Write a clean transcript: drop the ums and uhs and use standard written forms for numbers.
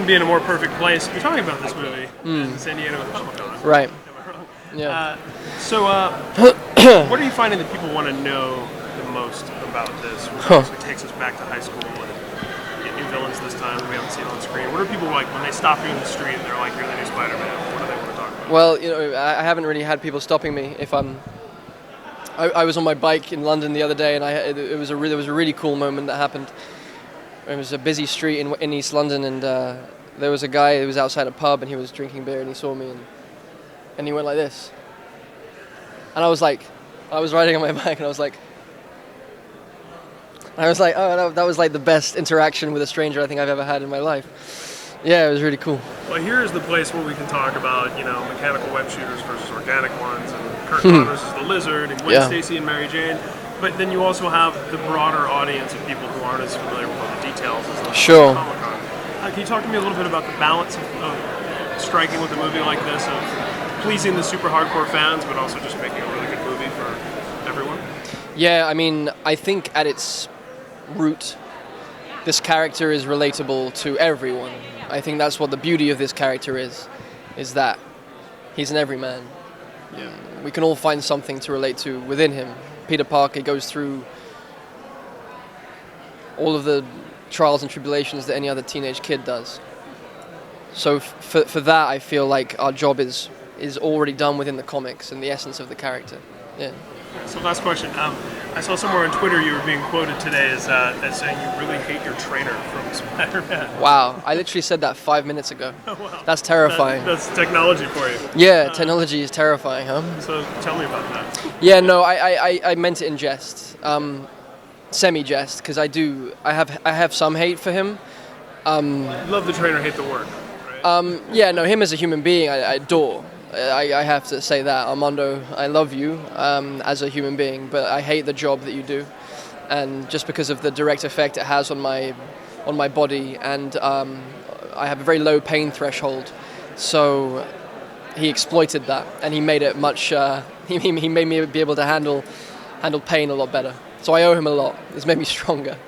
couldn't be in a more perfect place. You're talking about this movie in San Diego Comic-Con. Right. Am I wrong? Yeah. What are you finding that people want to know the most about this? Which actually takes us back to high school and new villains this time that we haven't seen on screen. What are people like when they stop you in the street and they're like, "You're the new Spider-Man"? What do they want to talk about? Well, I haven't really had people stopping me. If I was on my bike in London the other day, and there was a really cool moment that happened. It was a busy street in East London, and there was a guy who was outside a pub, and he was drinking beer, and he saw me, and he went like this. And I was riding on my bike, and I was like, oh, that was like the best interaction with a stranger I think I've ever had in my life. Yeah, it was really cool. Well, here is the place where we can talk about, mechanical web shooters versus organic ones, and Kurt Connors is the Lizard, and Gwen Stacy and Mary Jane. But then you also have the broader audience of people who aren't as familiar with all the details as the Comic-Con. Can you talk to me a little bit about the balance of striking with a movie like this, of pleasing the super hardcore fans, but also just making a really good movie for everyone? Yeah, I mean, I think at its root, this character is relatable to everyone. I think that's what the beauty of this character is that he's an everyman. Yeah. We can all find something to relate to within him. Peter Parker goes through all of the trials and tribulations that any other teenage kid does. So for that, I feel like our job is already done within the comics and the essence of the character. Yeah. So last question. I saw somewhere on Twitter you were being quoted today as saying you really hate your trainer from Spider-Man. Wow, I literally said that 5 minutes ago. Oh, wow. That's terrifying. That's technology for you. Yeah, technology is terrifying, huh? So tell me about that. Yeah, no, I meant it in jest, semi-jest, because I have some hate for him. Love the trainer, hate the work. Right? Yeah, no, him as a human being, I adore. I have to say that, Armando, I love you as a human being, but I hate the job that you do, and just because of the direct effect it has on my body, and I have a very low pain threshold, so he exploited that, and he made it much. He made me be able to handle pain a lot better. So I owe him a lot. It's made me stronger.